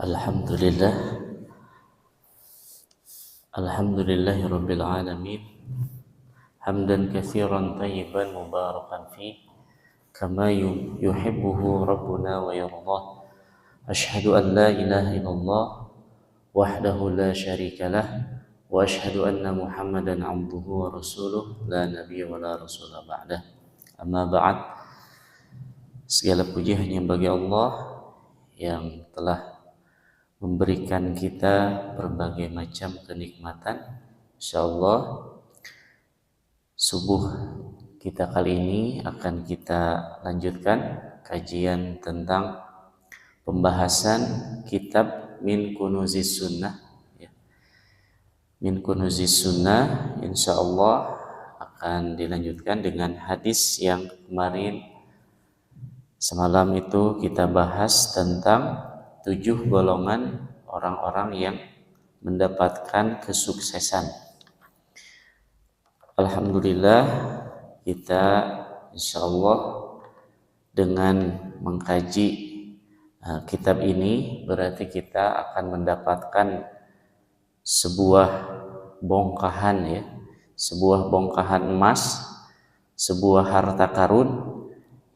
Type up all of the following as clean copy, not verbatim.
Alhamdulillah, Alhamdulillahirabbil alamin. Hamdan katsiran tayyiban mubarakan fi kama yuhibbuhu rabbuna wa yardah. Asyhadu an la ilaha illallah wahdahu la syarikalah wa asyhadu anna Muhammadan abduhu wa rasuluh la nabiyya wa la rasula ba'dah. Amma ba'd. Segala puji hanya bagi Allah yang telah memberikan kita berbagai macam kenikmatan. Insyaallah subuh kita kali ini akan kita lanjutkan kajian tentang pembahasan kitab Min Kunuzis Sunnah ya. Min Kunuzis Sunnah insyaallah akan dilanjutkan dengan hadis yang kemarin semalam itu kita bahas tentang 7 golongan orang-orang yang mendapatkan kesuksesan. Alhamdulillah kita insyaallah dengan mengkaji kitab ini berarti kita akan mendapatkan sebuah bongkahan ya, sebuah bongkahan emas, sebuah harta karun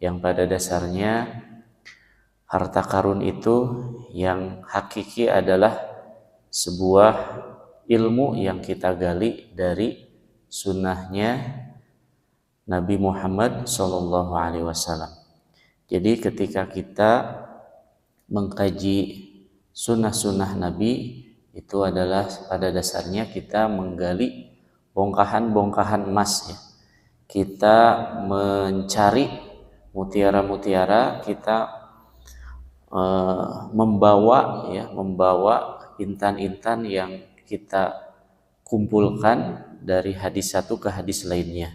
yang pada dasarnya harta karun itu yang hakiki adalah sebuah ilmu yang kita gali dari sunnahnya Nabi Muhammad SAW. Jadi ketika kita mengkaji sunnah-sunnah Nabi itu adalah pada dasarnya kita menggali bongkahan-bongkahan emas ya. Kita mencari mutiara-mutiara, kita membawa intan-intan yang kita kumpulkan dari hadis satu ke hadis lainnya.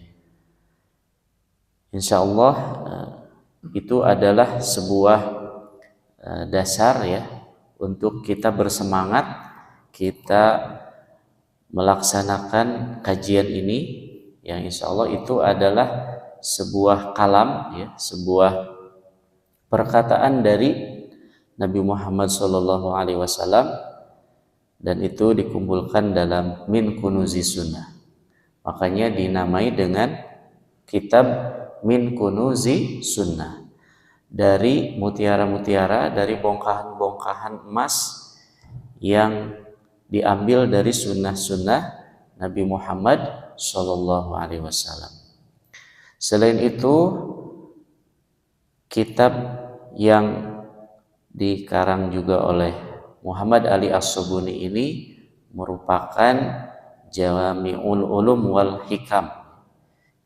Insyaallah itu adalah sebuah dasar ya untuk kita bersemangat kita melaksanakan kajian ini yang insyaallah itu adalah sebuah kalam ya, sebuah perkataan dari Nabi Muhammad SAW dan itu dikumpulkan dalam Min Kunuzis Sunnah. Makanya dinamai dengan kitab Min Kunuzis Sunnah. Dari mutiara-mutiara, dari bongkahan-bongkahan emas yang diambil dari sunnah-sunnah Nabi Muhammad SAW. Selain itu, kitab yang dikarang juga oleh Muhammad Ali As-Subuni ini merupakan Jawami'ul Ulum wal Hikam,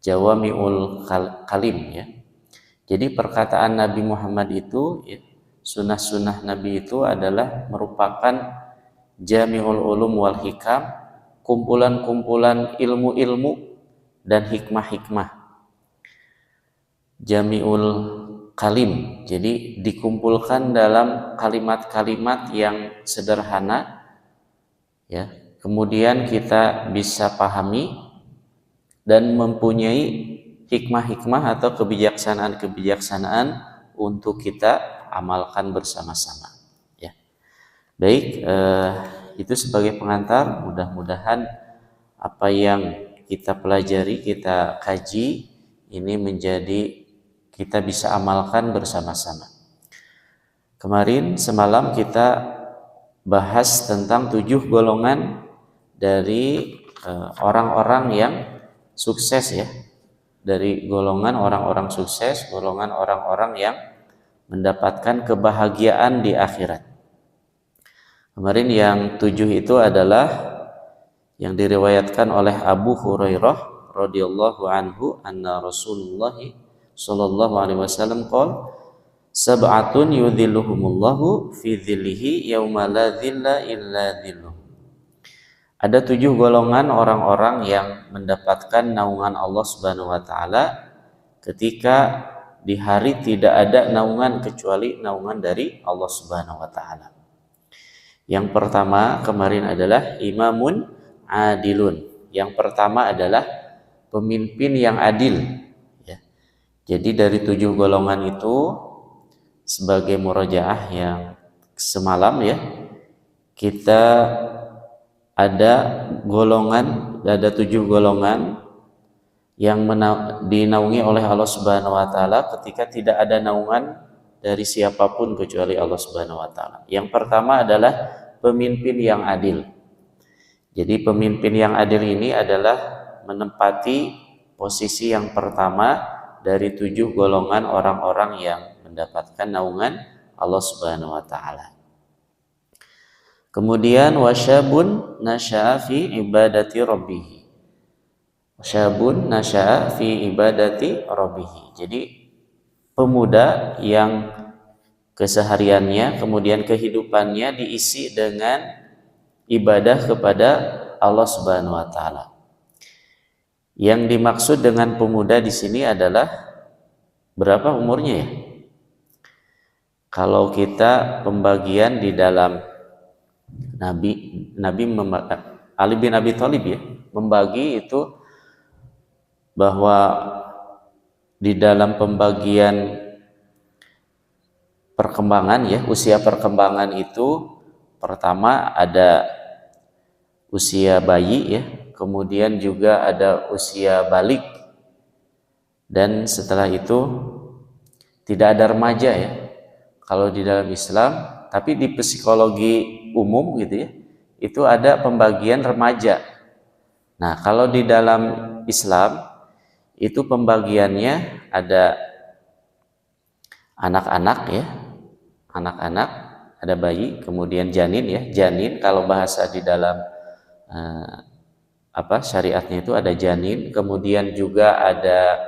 Jawami'ul Kalim ya. Jadi perkataan Nabi Muhammad itu ya, sunnah-sunnah Nabi itu adalah merupakan Jami'ul Ulum wal Hikam, kumpulan-kumpulan ilmu-ilmu dan hikmah-hikmah. Jami'ul Kalim, jadi dikumpulkan dalam kalimat-kalimat yang sederhana ya. Kemudian kita bisa pahami dan mempunyai hikmah-hikmah atau kebijaksanaan-kebijaksanaan untuk kita amalkan bersama-sama ya. Baik, itu sebagai pengantar. Mudah-mudahan apa yang kita pelajari, kita kaji ini menjadi kita bisa amalkan bersama-sama. Kemarin semalam kita bahas tentang 7 golongan dari orang-orang yang sukses ya. Dari golongan orang-orang sukses, golongan orang-orang yang mendapatkan kebahagiaan di akhirat. Kemarin yang 7 itu adalah yang diriwayatkan oleh Abu Hurairah radhiyallahu anhu anna Rasulullah sallallahu alaihi wasallam qol sab'atun yudhilluhumullahu fi dhillihi yauma la dhilla illa dhilluh. Ada 7 golongan orang-orang yang mendapatkan naungan Allah Subhanahu wa taala ketika di hari tidak ada naungan kecuali naungan dari Allah Subhanahu wa taala. Yang pertama kemarin adalah imamun adilun. Yang pertama adalah pemimpin yang adil. Jadi dari 7 golongan itu sebagai murajaah yang semalam ya, kita ada golongan, ada 7 golongan yang dinaungi oleh Allah Subhanahu wa taala ketika tidak ada naungan dari siapapun kecuali Allah Subhanahu wa taala. Yang pertama adalah pemimpin yang adil. Jadi pemimpin yang adil ini adalah menempati posisi yang pertama dari 7 golongan orang-orang yang mendapatkan naungan Allah Subhanahu wa taala. Kemudian wasyabun nasya'a fi ibadati rabbih. Wasyabun nasya'a fi ibadati rabbih. Jadi pemuda yang kesehariannya kemudian kehidupannya diisi dengan ibadah kepada Allah Subhanahu wa taala. Yang dimaksud dengan pemuda di sini adalah berapa umurnya ya? Kalau kita pembagian di dalam Ali bin Abi Thalib ya, membagi itu bahwa di dalam pembagian perkembangan ya, usia perkembangan itu pertama ada usia bayi ya, kemudian juga ada usia balik, dan setelah itu tidak ada remaja ya kalau di dalam Islam. Tapi di psikologi umum gitu ya, itu ada pembagian remaja. Nah, kalau di dalam Islam itu pembagiannya ada anak-anak ya, anak-anak, ada bayi, kemudian janin ya, janin kalau bahasa di dalam syariatnya itu ada janin, kemudian juga ada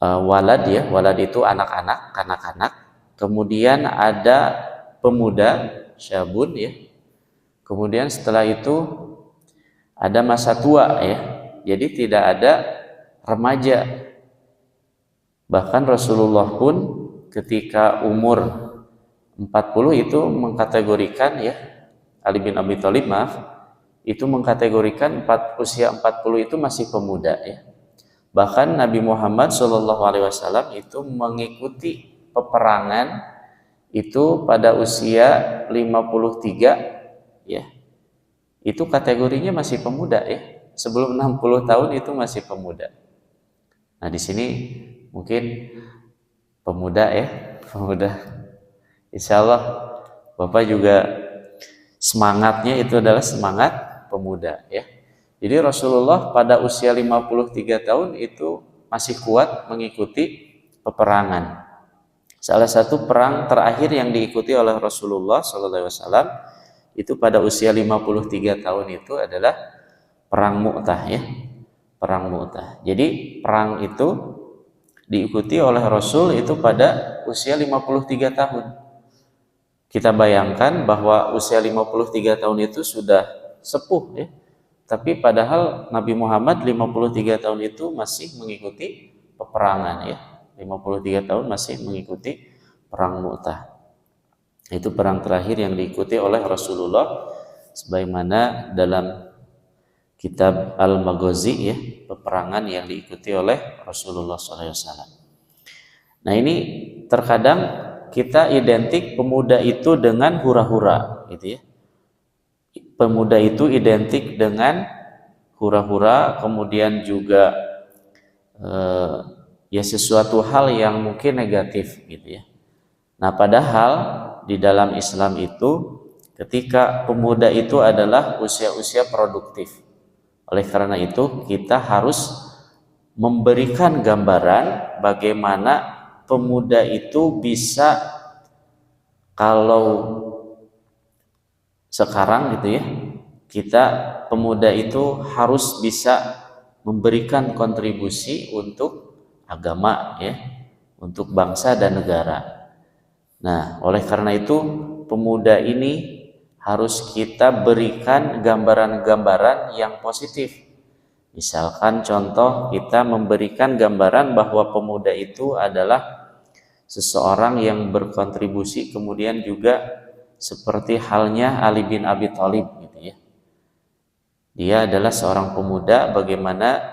walad ya, walad itu anak-anak, kanak-kanak. Kemudian ada pemuda, syabun ya. Kemudian setelah itu ada masa tua ya. Jadi tidak ada remaja. Bahkan Rasulullah pun ketika umur 40 itu mengkategorikan ya, Ali bin Abi Thalib itu mengkategorikan usia 40 itu masih pemuda ya. Bahkan Nabi Muhammad SAW itu mengikuti peperangan itu pada usia 53 ya. Itu kategorinya masih pemuda ya. Sebelum 60 tahun itu masih pemuda. Nah, di sini mungkin pemuda ya, pemuda. Insya Allah Bapak juga semangatnya itu adalah semangat pemuda ya. Jadi Rasulullah pada usia 53 tahun itu masih kuat mengikuti peperangan. Salah satu perang terakhir yang diikuti oleh Rasulullah SAW itu pada usia 53 tahun itu adalah perang Mu'tah ya. Perang Mu'tah. Jadi perang itu diikuti oleh Rasul itu pada usia 53 tahun. Kita bayangkan bahwa usia 53 tahun itu sudah sepuh ya. Tapi padahal Nabi Muhammad 53 tahun itu masih mengikuti peperangan ya. 53 tahun masih mengikuti perang Mu'tah. Itu perang terakhir yang diikuti oleh Rasulullah sebagaimana dalam kitab Al-Maghazi ya, peperangan yang diikuti oleh Rasulullah SAW. Nah, ini terkadang kita identik pemuda itu dengan hura-hura gitu ya. Pemuda itu identik dengan hura-hura, kemudian juga ya sesuatu hal yang mungkin negatif gitu ya. Nah, padahal di dalam Islam itu ketika pemuda itu adalah usia-usia produktif. Oleh karena itu kita harus memberikan gambaran bagaimana pemuda itu bisa, kalau sekarang gitu ya, kita pemuda itu harus bisa memberikan kontribusi untuk agama ya, untuk bangsa dan negara. Nah, oleh karena itu pemuda ini harus kita berikan gambaran-gambaran yang positif. Misalkan contoh, kita memberikan gambaran bahwa pemuda itu adalah seseorang yang berkontribusi, kemudian juga seperti halnya Ali bin Abi Thalib gitu ya. Dia adalah seorang pemuda bagaimana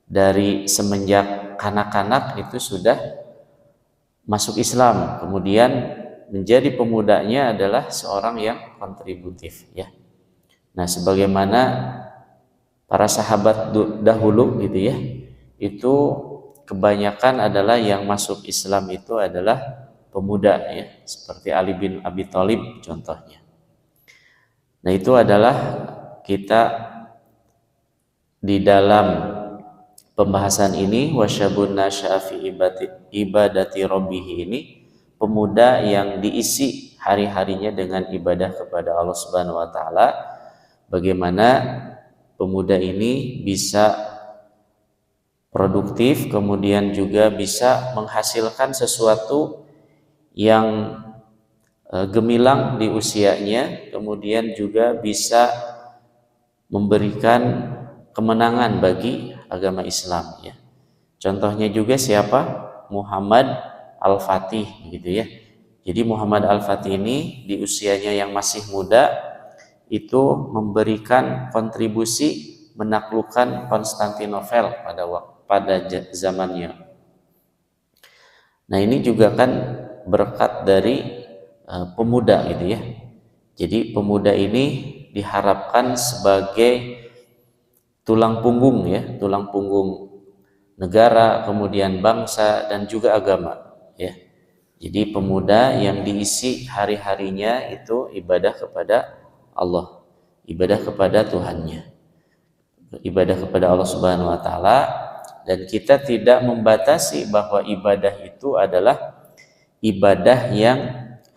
dari semenjak kanak-kanak itu sudah masuk Islam, kemudian menjadi pemudanya adalah seorang yang kontributif ya. Nah, sebagaimana para sahabat dahulu gitu ya, itu kebanyakan adalah yang masuk Islam itu adalah pemuda ya, seperti Ali bin Abi Thalib contohnya. Nah, itu adalah kita di dalam pembahasan ini wasyabun nasya'a fi ibadati rabbih ini, pemuda yang diisi hari-harinya dengan ibadah kepada Allah Subhanahu wa taala. Bagaimana pemuda ini bisa produktif, kemudian juga bisa menghasilkan sesuatu yang gemilang di usianya, kemudian juga bisa memberikan kemenangan bagi agama Islam ya. Contohnya juga siapa? Muhammad Al-Fatih gitu ya. Jadi Muhammad Al-Fatih ini di usianya yang masih muda itu memberikan kontribusi menaklukkan Konstantinopel pada zamannya. Nah, ini juga kan berkat dari pemuda gitu ya. Jadi pemuda ini diharapkan sebagai tulang punggung ya, tulang punggung negara, kemudian bangsa dan juga agama ya. Jadi pemuda yang diisi hari-harinya itu ibadah kepada Allah, ibadah kepada Tuhannya, ibadah kepada Allah Subhanahu wa taala, dan kita tidak membatasi bahwa ibadah itu adalah ibadah yang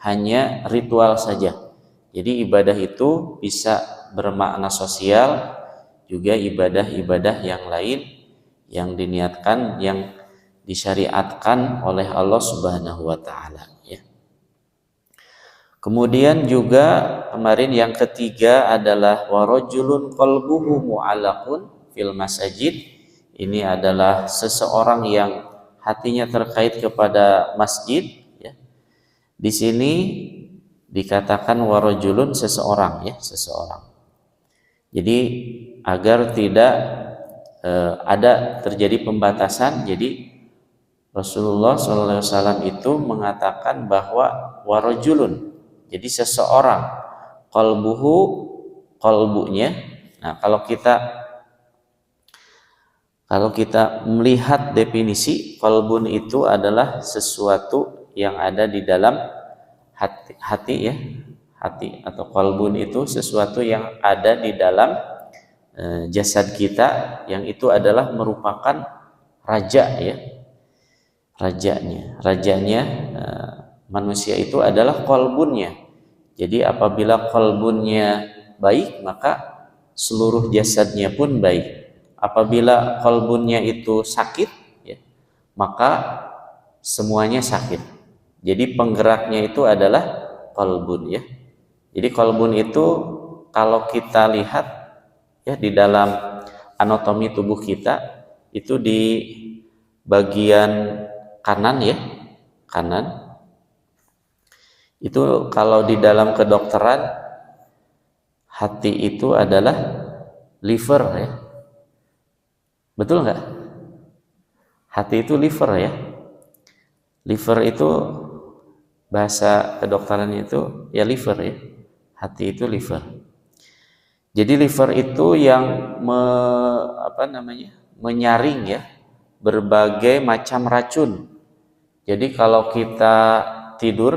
hanya ritual saja. Jadi ibadah itu bisa bermakna sosial, juga ibadah-ibadah yang lain yang diniatkan, yang disyariatkan oleh Allah Subhanahu wa taala ya. Kemudian juga kemarin yang ketiga adalah warajulun qalbuhu mu'allaqun fil masajid. Ini adalah seseorang yang hatinya terkait kepada masjid ya. Di sini dikatakan warajulun seseorang ya, seseorang. Jadi agar tidak ada terjadi pembatasan, jadi Rasulullah SAW itu mengatakan bahwa warajulun, jadi seseorang, qalbuhu, qalbunya. Nah, kalau kita melihat definisi, qalbun itu adalah sesuatu yang ada di dalam hati ya. Hati atau qalbun itu sesuatu yang ada di dalam jasad kita, yang itu adalah merupakan raja ya. Rajanya manusia itu adalah qalbunnya. Jadi apabila qalbunnya baik, maka seluruh jasadnya pun baik. Apabila qalbunnya itu sakit ya, maka semuanya sakit. Jadi penggeraknya itu adalah qalbun ya. Jadi qalbun itu kalau kita lihat ya di dalam anatomi tubuh kita itu di bagian kanan ya, kanan. Itu kalau di dalam kedokteran, hati itu adalah liver ya. Betul nggak? Hati itu liver ya. Liver itu bahasa kedokteran itu ya liver ya. Hati itu liver. Jadi liver itu yang menyaring ya berbagai macam racun. Jadi kalau kita tidur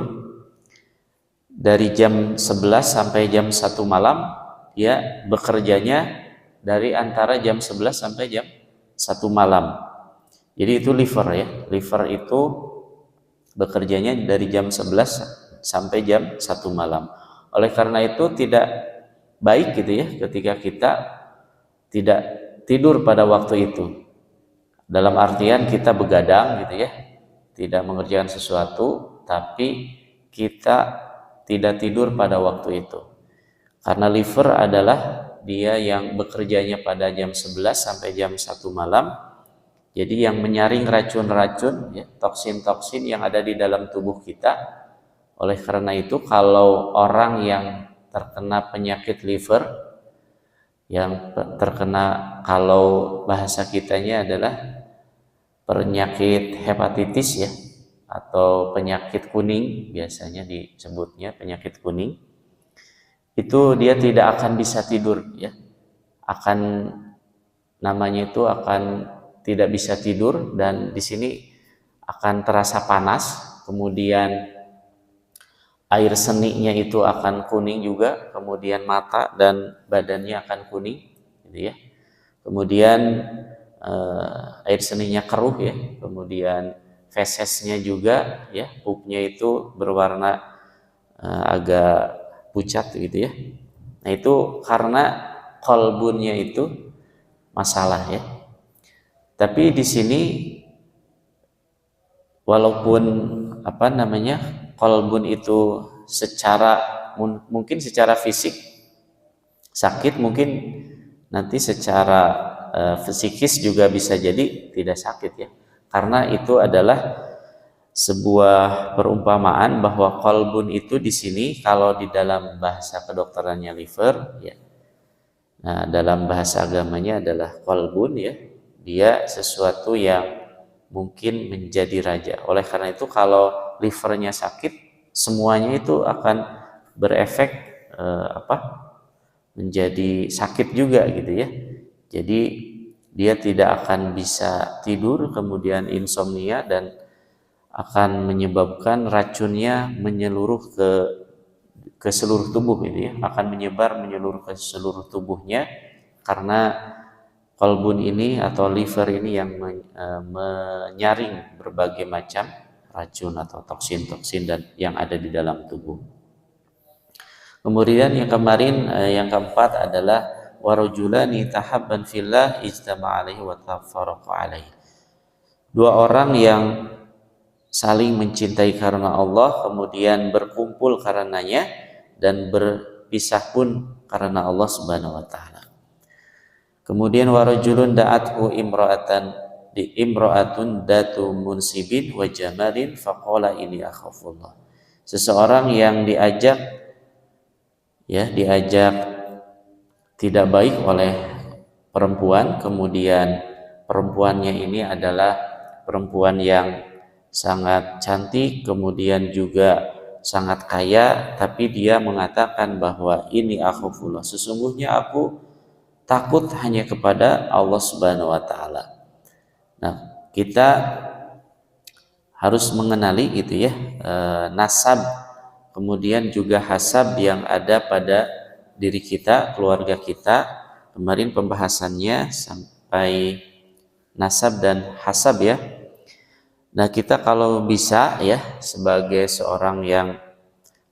dari jam 11 sampai jam 1 malam, ya bekerjanya dari antara jam 11 sampai jam 1 malam. Jadi itu liver ya. Liver itu bekerjanya dari jam 11 sampai jam 1 malam. Oleh karena itu tidak baik gitu ya ketika kita tidak tidur pada waktu itu. Dalam artian kita begadang gitu ya, tidak mengerjakan sesuatu, tapi kita tidak tidur pada waktu itu. Karena liver adalah dia yang bekerjanya pada jam 11 sampai jam 1 malam. Jadi yang menyaring racun-racun ya, toksin-toksin yang ada di dalam tubuh kita. Oleh karena itu kalau orang yang terkena penyakit liver, yang terkena, kalau bahasa kitanya adalah penyakit hepatitis ya, atau penyakit kuning, biasanya disebutnya penyakit kuning, itu dia tidak akan bisa tidur ya. Akan namanya itu akan tidak bisa tidur, dan di sini akan terasa panas, kemudian air seninya itu akan kuning juga, kemudian mata dan badannya akan kuning gitu ya. Kemudian air seninya keruh ya, kemudian fesesnya juga ya, pupnya itu berwarna agak pucat gitu ya. Nah itu karena kolbunnya itu masalah ya. Tapi di sini walaupun kolbun itu secara mungkin secara fisik sakit, mungkin nanti secara psikis juga bisa jadi tidak sakit ya, karena itu adalah sebuah perumpamaan bahwa kolbun itu di sini kalau di dalam bahasa kedokterannya liver ya, nah dalam bahasa agamanya adalah kolbun ya, dia sesuatu yang mungkin menjadi raja. Oleh karena itu kalau livernya sakit, semuanya itu akan berefek menjadi sakit juga gitu ya. Jadi dia tidak akan bisa tidur, kemudian insomnia, dan akan menyebabkan racunnya menyeluruh ke seluruh tubuh gitu ya, akan menyeluruh ke seluruh tubuhnya, karena kolbun ini atau liver ini yang menyaring berbagai macam racun atau toksin-toksin dan yang ada di dalam tubuh. Kemudian yang keempat adalah warajulani tahabban fillah ijtama'a alaihi wa tafarraqa alaihi. Dua orang yang saling mencintai karena Allah, kemudian berkumpul karenanya dan berpisah pun karena Allah Subhanahu wa taala. Kemudian warajulun da'athu imra'atun datu munsibin wa jamalin faqala ini akhafullah. Seseorang yang diajak tidak baik oleh perempuan, kemudian perempuannya ini adalah perempuan yang sangat cantik, kemudian juga sangat kaya, tapi dia mengatakan bahwa ini akhafullah, sesungguhnya aku takut hanya kepada Allah Subhanahu wa taala. Nah, kita harus mengenali gitu ya, nasab, kemudian juga hasab yang ada pada diri kita, keluarga kita. Kemarin pembahasannya sampai nasab dan hasab ya. Nah, kita kalau bisa ya, sebagai seorang yang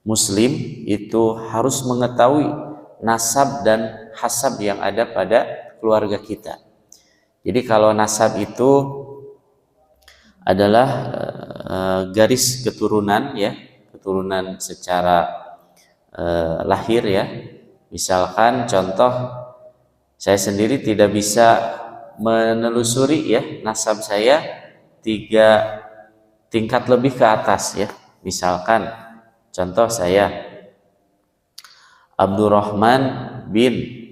muslim itu harus mengetahui nasab dan hasab yang ada pada keluarga kita. Jadi kalau nasab itu adalah garis keturunan ya, keturunan secara lahir ya. Misalkan contoh, saya sendiri tidak bisa menelusuri ya nasab saya 3 tingkat lebih ke atas ya. Misalkan contoh saya Abdurrahman bin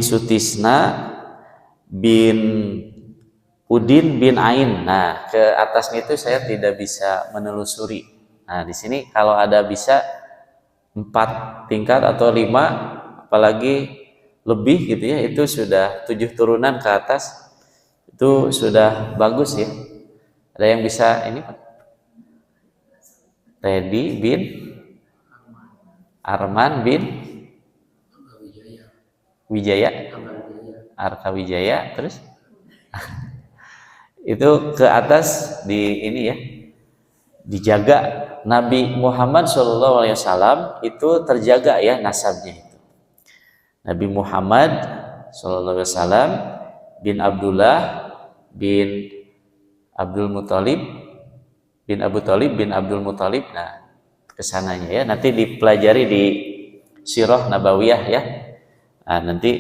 Sutisna bin Udin bin Ain. Nah, ke atasnya itu saya tidak bisa menelusuri. Nah, di sini kalau ada bisa 4 tingkat atau 5, apalagi lebih gitu ya, itu sudah 7 turunan ke atas, itu sudah bagus ya. Ada yang bisa ini Pak? Teddy bin Arman bin Wijaya, Arka Wijaya, terus itu ke atas di ini ya, dijaga. Nabi Muhammad SAW itu terjaga ya nasabnya itu. Nabi Muhammad SAW bin Abdullah bin Abdul Muthalib bin Abu Thalib bin Abdul Muthalib. Nah, kesananya ya, nanti dipelajari di Sirah Nabawiyah ya. Nah, nanti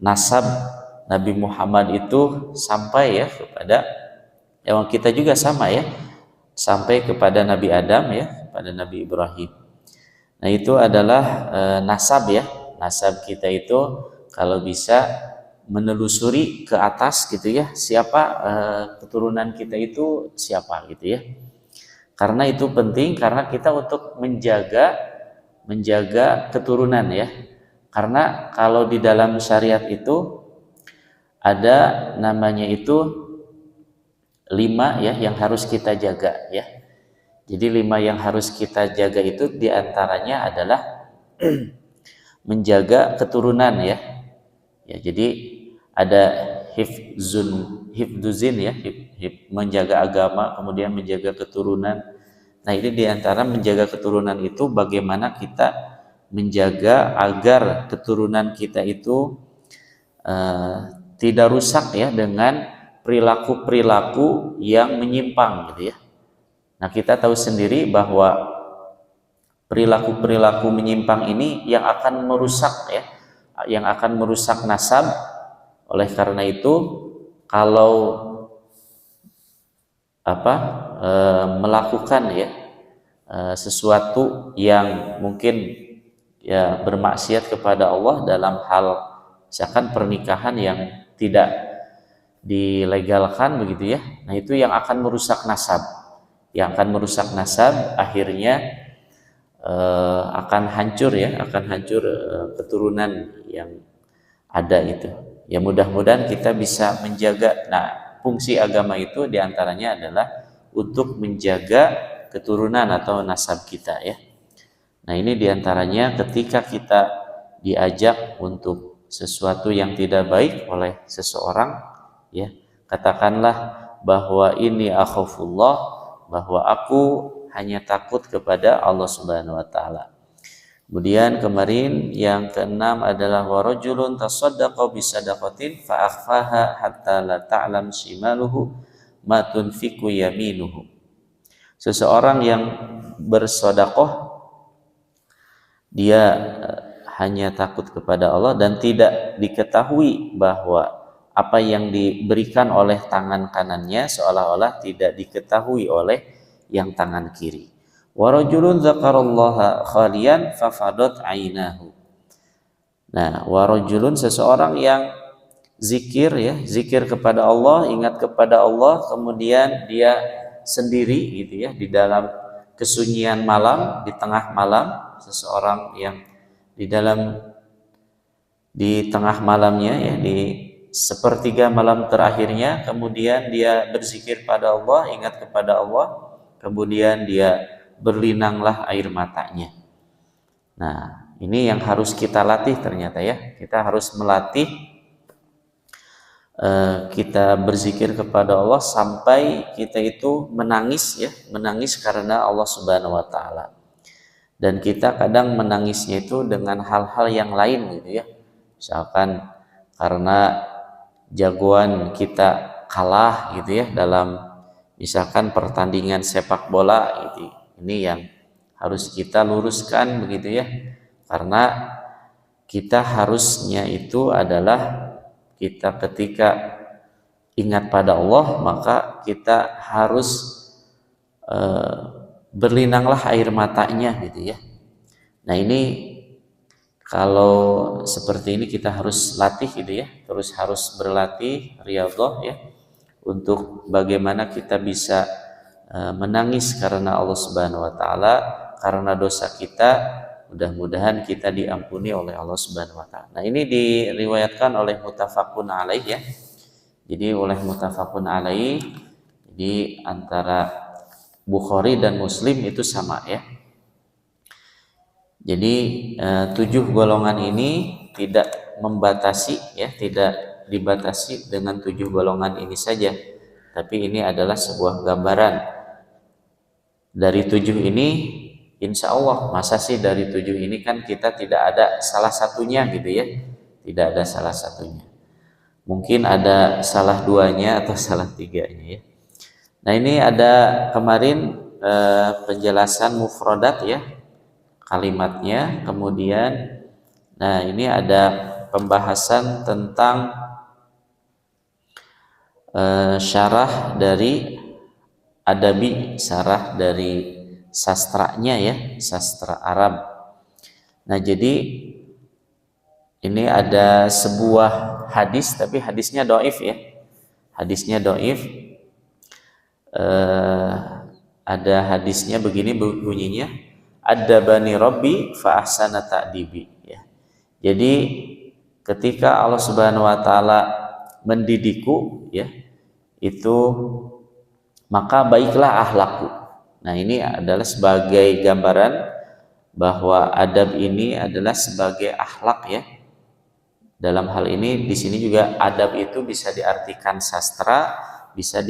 nasab Nabi Muhammad itu sampai ya kepada, yang kita juga sama ya, sampai kepada Nabi Adam ya, pada Nabi Ibrahim. Nah, itu adalah nasab ya. Nasab kita itu kalau bisa menelusuri ke atas gitu ya, siapa keturunan kita itu siapa gitu ya. Karena itu penting, karena kita untuk menjaga keturunan ya. Karena kalau di dalam syariat itu ada namanya itu 5 ya yang harus kita jaga ya. Jadi 5 yang harus kita jaga itu diantaranya adalah menjaga keturunan ya. Ya, jadi ada hifdzuzin ya, menjaga agama, kemudian menjaga keturunan. Nah, ini diantara menjaga keturunan itu bagaimana kita menjaga agar keturunan kita itu tidak rusak ya dengan perilaku-perilaku yang menyimpang gitu ya. Nah, kita tahu sendiri bahwa perilaku-perilaku menyimpang ini yang akan merusak ya, yang akan merusak nasab. Oleh karena itu, kalau melakukan ya sesuatu yang mungkin ya bermaksiat kepada Allah dalam hal misalkan pernikahan yang tidak dilegalkan begitu ya. Nah, itu yang akan merusak nasab. Yang akan merusak nasab akhirnya akan hancur ya, akan hancur keturunan yang ada itu. Ya mudah-mudahan kita bisa menjaga. Nah, fungsi agama itu diantaranya adalah untuk menjaga keturunan atau nasab kita ya. Nah, ini diantaranya ketika kita diajak untuk sesuatu yang tidak baik oleh seseorang ya, katakanlah bahwa ini akhafullah, bahwa aku hanya takut kepada Allah Subhanahu wa taala. Kemudian kemarin yang keenam adalah warajulun tasaddaqa bisadaqatin fa akhfaha hatta la ta'lam shimaluhu ma tunfiqu yaminuhu. Seseorang yang bersedekah dia hanya takut kepada Allah dan tidak diketahui bahwa apa yang diberikan oleh tangan kanannya seolah-olah tidak diketahui oleh yang tangan kiri. Wa rajulun dzakarallaha khalian fafadat ainahu. Nah, wa rajulun seseorang yang zikir ya, zikir kepada Allah, ingat kepada Allah, kemudian dia sendiri gitu ya di dalam kesunyian malam, di tengah malam, seseorang yang di tengah malamnya ya, di sepertiga malam terakhirnya, kemudian dia berzikir pada Allah, ingat kepada Allah, kemudian dia berlinanglah air matanya. Nah, ini yang harus kita latih ternyata ya. Kita harus melatih kita berzikir kepada Allah sampai kita itu menangis ya, menangis karena Allah Subhanahu wa taala. Dan kita kadang menangisnya itu dengan hal-hal yang lain gitu ya. Misalkan karena jagoan kita kalah gitu ya dalam misalkan pertandingan sepak bola gitu. Ini yang harus kita luruskan begitu ya, karena kita harusnya itu adalah kita ketika ingat pada Allah maka kita harus berlinanglah air matanya gitu ya. Nah, ini kalau seperti ini kita harus latih gitu ya, terus harus berlatih riyadhah ya untuk bagaimana kita bisa menangis karena Allah Subhanahu wa taala, karena dosa kita, mudah-mudahan kita diampuni oleh Allah Subhanahu wa taala. Nah, ini diriwayatkan oleh muttafaqun alaih ya. Jadi oleh muttafaqun alaih, jadi antara Bukhari dan Muslim itu sama ya. Jadi 7 golongan ini tidak membatasi ya, tidak dibatasi dengan 7 golongan ini saja. Tapi ini adalah sebuah gambaran. Dari 7 ini insya Allah, masa sih dari 7 ini kan kita tidak ada salah satunya gitu ya. Tidak ada salah satunya. Mungkin ada salah 2-nya atau salah 3-nya ya. Nah, ini ada kemarin penjelasan mufradat ya, kalimatnya. Kemudian nah ini ada pembahasan tentang syarah dari adabi, syarah dari sastranya ya, sastra Arab. Nah, jadi Ini ada sebuah hadis, tapi hadisnya dhaif ya. Hadisnya dhaif. Ada hadisnya begini bunyinya, adabani rabbi fa ahsana ta'dibi ya. Jadi ketika Allah Subhanahu wa taala mendidikku ya, itu maka baiklah akhlakku. Nah, ini adalah sebagai gambaran bahwa adab ini adalah sebagai akhlak ya. Dalam hal ini di sini juga adab itu bisa diartikan sastra, bisa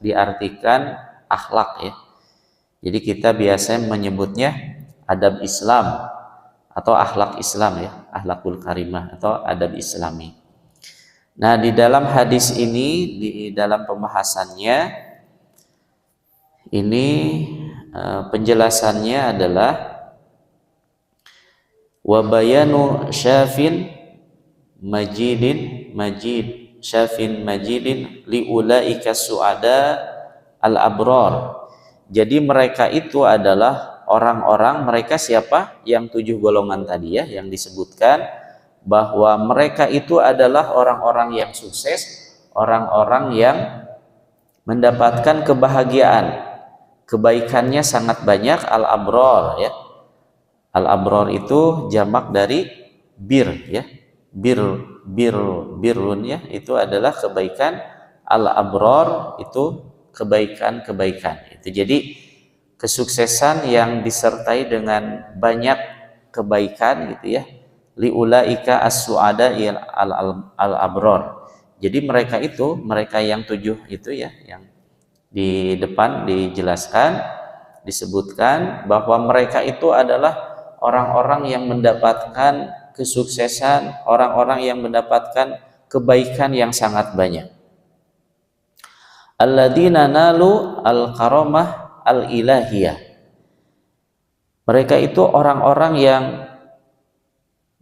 diartikan akhlak ya. Jadi kita biasanya menyebutnya adab Islam atau akhlak Islam ya, akhlakul karimah atau adab Islami. Nah, di dalam hadis ini, di dalam pembahasannya ini penjelasannya adalah wabayanu syafin majidin liulaika suada al-abrar. Jadi mereka itu adalah orang-orang, mereka siapa? Yang 7 golongan tadi ya, yang disebutkan bahwa mereka itu adalah orang-orang yang sukses, orang-orang yang mendapatkan kebahagiaan, kebaikannya sangat banyak, al-abrar ya. Al-abrar itu jamak dari bir ya. Birun ya, itu adalah kebaikan. Al-abrar itu kebaikan-kebaikan. Itu jadi kesuksesan yang disertai dengan banyak kebaikan gitu ya. Liulaika as-suada al-abrar. Jadi mereka itu, mereka yang 7 itu ya, yang di depan dijelaskan, disebutkan bahwa mereka itu adalah orang-orang yang mendapatkan kesuksesan, orang-orang yang mendapatkan kebaikan yang sangat banyak. Alladzina nalu al-karamah al-ilahiyah. Mereka itu orang-orang yang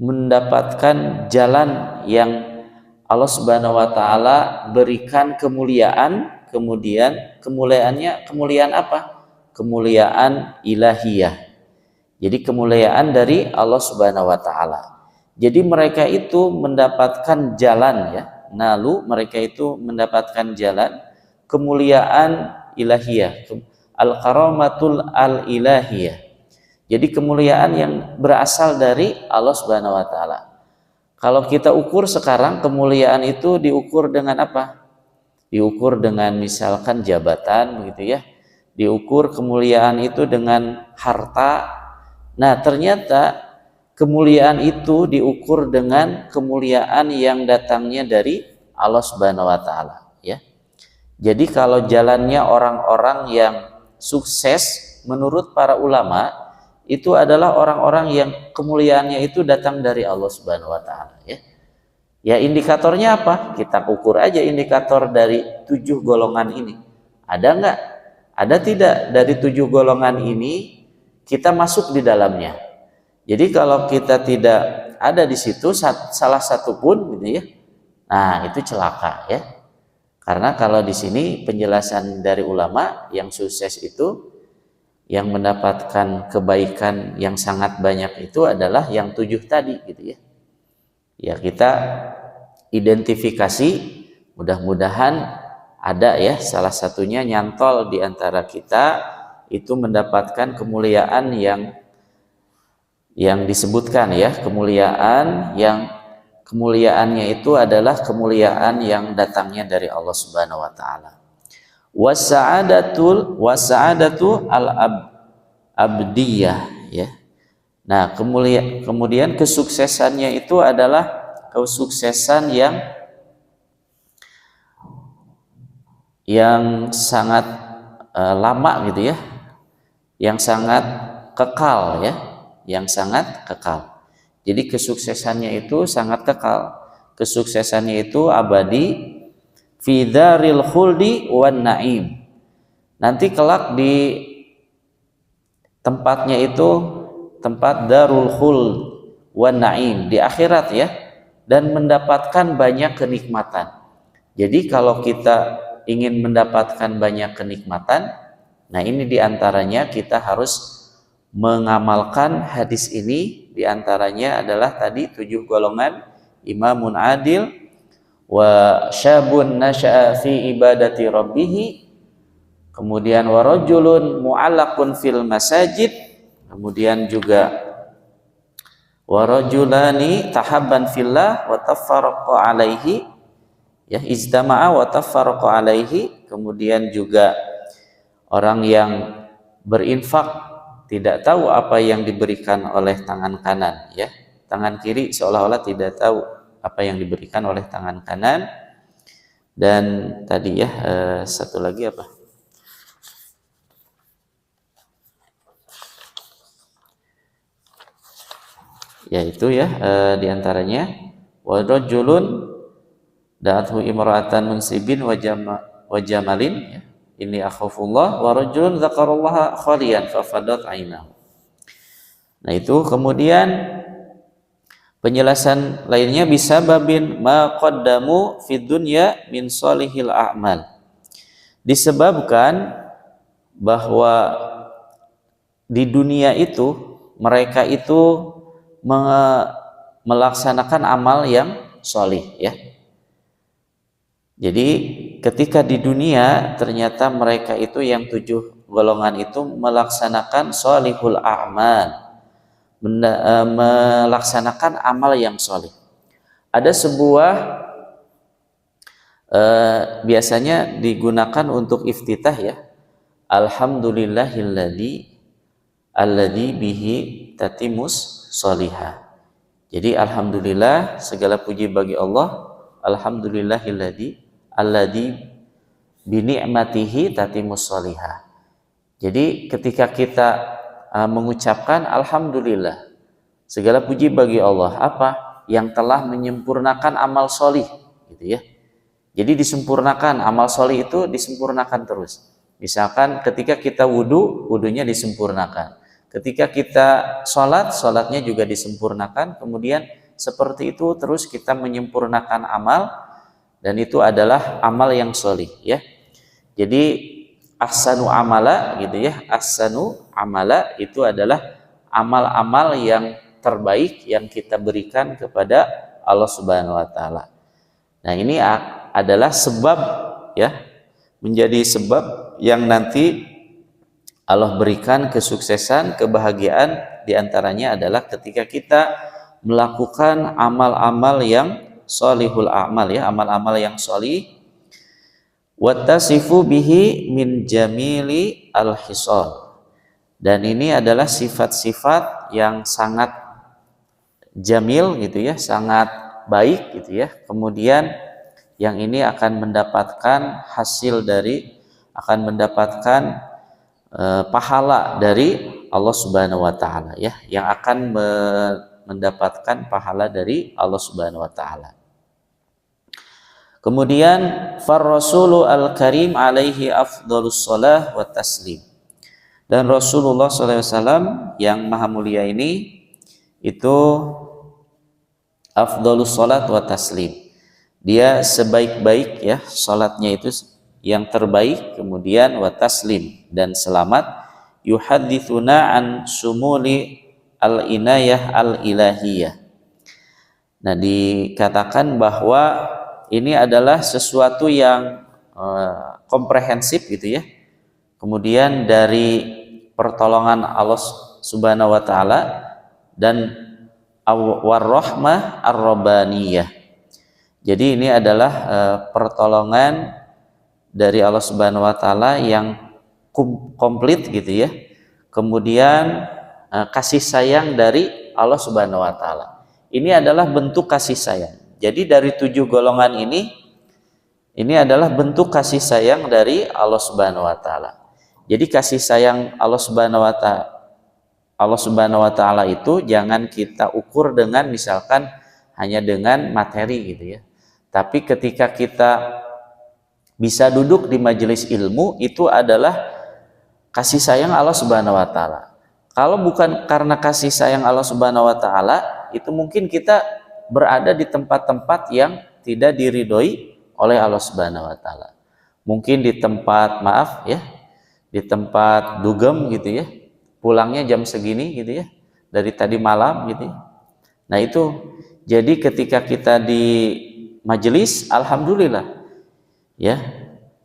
mendapatkan jalan yang Allah Subhanahu wa taala berikan kemuliaan, kemudian kemuliaan apa? Kemuliaan ilahiyah. Jadi kemuliaan dari Allah Subhanahu wa taala. Jadi mereka itu mendapatkan jalan ya. Nalu, mereka itu mendapatkan jalan kemuliaan ilahiyah, al-karamatul al-ilahiyah. Jadi kemuliaan yang berasal dari Allah Subhanahu wa taala. Kalau kita ukur sekarang, kemuliaan itu diukur dengan apa? Diukur dengan misalkan jabatan begitu ya. Diukur kemuliaan itu dengan harta. Nah, ternyata kemuliaan itu diukur dengan kemuliaan yang datangnya dari Allah Subhanahu wa taala ya. Jadi kalau jalannya orang-orang yang sukses menurut para ulama itu adalah orang-orang yang kemuliaannya itu datang dari Allah Subhanahu wa taala ya. Ya, indikatornya apa? Kita ukur aja indikator dari 7 golongan ini. Ada enggak? Ada tidak dari 7 golongan ini kita masuk di dalamnya? Jadi kalau kita tidak ada di situ salah satu pun gitu ya. Nah, itu celaka ya. Karena kalau di sini penjelasan dari ulama yang sukses itu, yang mendapatkan kebaikan yang sangat banyak itu adalah yang 7 tadi gitu ya. Ya, kita identifikasi, mudah-mudahan ada ya salah satunya nyantol di antara kita itu mendapatkan kemuliaan yang disebutkan ya, kemuliaan yang kemuliaannya itu adalah kemuliaan yang datangnya dari Allah Subhanahu wa taala. Wasa'adatu al-abdiyah ya. Nah, kemudian kesuksesannya itu adalah kesuksesan yang sangat lama gitu ya. Yang sangat kekal ya, yang sangat kekal. Jadi kesuksesannya itu sangat kekal. Kesuksesannya itu abadi fi dzaril khuldi wan naim. Nanti kelak di tempatnya itu tempat darul khuld wan naim di akhirat ya, dan mendapatkan banyak kenikmatan. Jadi kalau kita ingin mendapatkan banyak kenikmatan, nah ini diantaranya kita harus mengamalkan hadis ini, diantaranya adalah tadi 7 golongan: imamun adil, wa syabun nasya'a fi ibadati rabbih, kemudian wa rajulun mu'allaqun fil masajid, kemudian juga wa rajulani tahabban fillah wa tafarraqa alaihi, ya, ijtama'a wa tafarraqa alaihi, kemudian juga orang yang berinfak tidak tahu apa yang diberikan oleh tangan kanan, ya, tangan kiri seolah-olah tidak tahu apa yang diberikan oleh tangan kanan. Dan tadi ya satu lagi apa, yaitu ya diantaranya wa rajulun da'athu imra'atan munsibin wa jamalin, ya, inni akhafullah, wa rajulun dzakarallaha khalian fa fadat ainahu. Nah itu kemudian penjelasan lainnya bisa babin ma qaddamu fid dunya min salihil a'mal, disebabkan bahwa di dunia itu mereka itu melaksanakan amal yang solih, ya. Jadi ketika di dunia ternyata mereka itu yang 7 golongan itu melaksanakan solihul a'mal, melaksanakan amal yang solih. Ada sebuah biasanya digunakan untuk iftitah, ya, alhamdulillahilladzi bihi tatimus solihah. Jadi alhamdulillah, segala puji bagi Allah, alhamdulillahilladzi bi ni'matihi tatimus solihah. Jadi ketika kita mengucapkan alhamdulillah, segala puji bagi Allah, apa? Yang telah menyempurnakan amal solih, gitu ya. Jadi disempurnakan, amal solih itu disempurnakan terus. Misalkan ketika kita wudunya disempurnakan. Ketika kita sholatnya juga disempurnakan. Kemudian seperti itu terus kita menyempurnakan amal, dan itu adalah amal yang solih, ya. Jadi ahsanu amala, gitu ya, ahsanu amala itu adalah amal-amal yang terbaik yang kita berikan kepada Allah Subhanahu wa taala. Nah, ini adalah sebab, ya, menjadi sebab yang nanti Allah berikan kesuksesan, kebahagiaan. Diantaranya adalah ketika kita melakukan amal-amal yang solihul a'mal, ya, amal-amal yang solih. Wattasifu bihi min jamili al-hisal, dan ini adalah sifat-sifat yang sangat jamil, gitu ya, sangat baik, gitu ya. Kemudian yang ini akan mendapatkan hasil dari, akan mendapatkan pahala dari Allah Subhanahu wa taala, ya, yang akan mendapatkan pahala dari Allah Subhanahu wa taala. Kemudian far rasulu al-karim alaihi afdhalus shalah wa taslim, dan Rasulullah SAW yang maha mulia ini itu afdhalus shalat wa taslim, dia sebaik-baik, ya, salatnya itu yang terbaik, kemudian wa taslim, dan selamat. Yuhadithuna an sumuli al-inayah al-ilahiyah. Nah, dikatakan bahwa ini adalah sesuatu yang komprehensif, gitu ya. Kemudian dari pertolongan Allah Subhanahu wa taala dan warahmah ar-rabbaniyah. Jadi ini adalah pertolongan dari Allah Subhanahu wa taala yang komplit, gitu ya. Kemudian kasih sayang dari Allah Subhanahu wa taala. Ini adalah bentuk kasih sayang. Jadi dari 7 golongan ini adalah bentuk kasih sayang dari Allah Subhanahu wa taala. Jadi kasih sayang Allah Subhanahu wa taala itu jangan kita ukur dengan misalkan hanya dengan materi, gitu ya. Tapi ketika kita bisa duduk di majelis ilmu, itu adalah kasih sayang Allah Subhanahu wa taala. Kalau bukan karena kasih sayang Allah Subhanahu wa taala, itu mungkin kita berada di tempat-tempat yang tidak diridhoi oleh Allah Subhanahu wa taala. Mungkin di tempat, maaf ya, di tempat dugem, gitu ya. pulangnya jam segini gitu ya, dari tadi malam gitu ya. Nah itu, jadi ketika kita di majelis, alhamdulillah ya,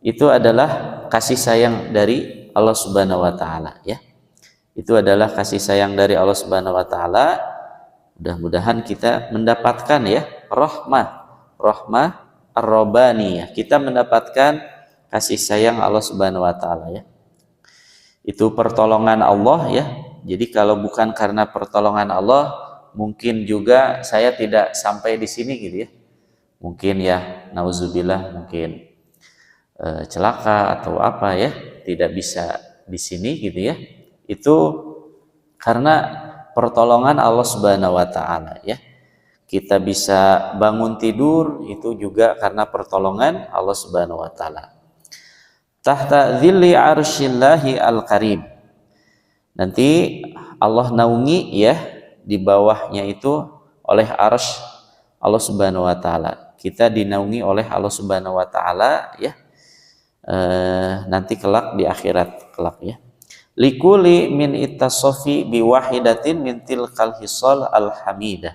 itu adalah kasih sayang dari Allah Subhanahu wa taala ya. Itu adalah kasih sayang dari Allah Subhanahu wa taala. Mudah-mudahan kita mendapatkan ya rahmah ar-rabbaniyah. Kita mendapatkan kasih sayang Allah Subhanahu wa taala ya. Itu pertolongan Allah ya. Jadi kalau bukan karena pertolongan Allah, mungkin juga saya tidak sampai di sini gitu ya. Mungkin ya, nauzubillah, mungkin celaka atau apa ya, tidak bisa di sini gitu ya. Itu karena pertolongan Allah Subhanahu wa taala ya. Kita bisa bangun tidur itu juga karena pertolongan Allah Subhanahu wa taala. Tahta dzilli arsyillahi al-karim. Nanti Allah naungi ya, di bawahnya itu oleh arsy Allah Subhanahu wa taala. Kita dinaungi oleh Allah Subhanahu wa taala ya. Nanti kelak di akhirat kelak ya. Likuli min ittasofi biwahidatin min tilkal hisal al-hamidah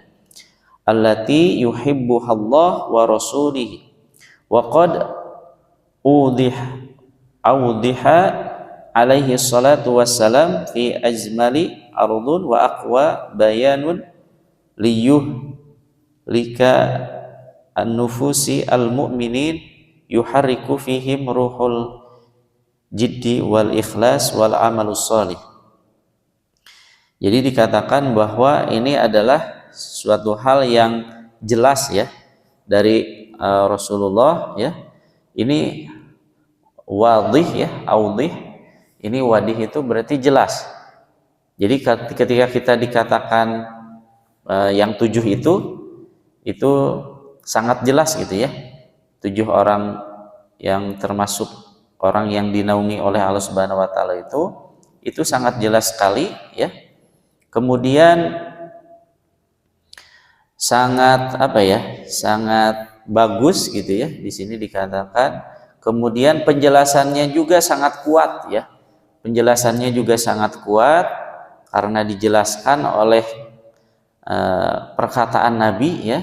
allati yuhibbuhallah wa rasulihi wa qad awdiha alaihi salatu wassalam fi ajmali ardun wa aqwa bayanun lika an-nufusi al-mu'minin yuharriku fihim ruhul jiddi wal ikhlas wal amalus sholih. Jadi dikatakan bahwa ini adalah suatu hal yang jelas ya dari Rasulullah ya. Ini wadih ya, audih. Ini wadih itu berarti jelas. Jadi ketika kita dikatakan yang 7 itu sangat jelas gitu ya. 7 orang yang termasuk orang yang dinaungi oleh Allah Subhanahu wa taala itu sangat jelas sekali ya. Kemudian sangat sangat bagus gitu ya. Di sini dikatakan, kemudian penjelasannya juga sangat kuat ya. Penjelasannya juga sangat kuat karena dijelaskan oleh perkataan Nabi ya,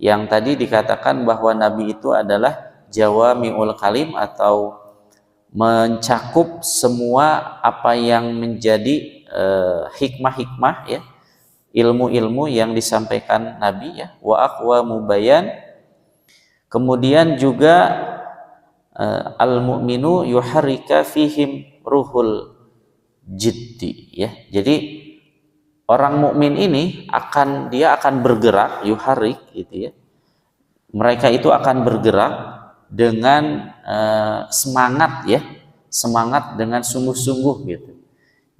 yang tadi dikatakan bahwa Nabi itu adalah jawami'ul kalim atau mencakup semua apa yang menjadi hikmah-hikmah ya, ilmu-ilmu yang disampaikan Nabi ya, wa aqwa mubayan. Kemudian juga al-mu'minu yuharrika fihim ruhul jiddi ya. Jadi orang mukmin ini dia akan bergerak, yuharrik gitu ya. Mereka itu akan bergerak dengan semangat ya, semangat dengan sungguh-sungguh gitu.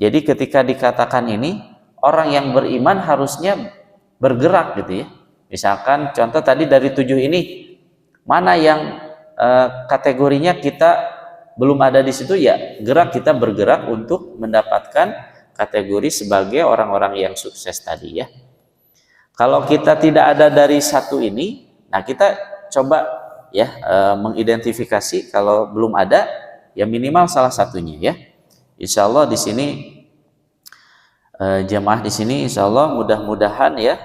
Jadi ketika dikatakan ini, orang yang beriman harusnya bergerak gitu ya. Misalkan contoh tadi dari 7 ini, mana yang kategorinya kita belum ada di situ ya, kita bergerak untuk mendapatkan kategori sebagai orang-orang yang sukses tadi ya. Kalau kita tidak ada dari 1 ini, nah kita coba ya mengidentifikasi. Kalau belum ada ya minimal salah satunya ya. Insya Allah di sini jamaah di sini insya Allah mudah-mudahan ya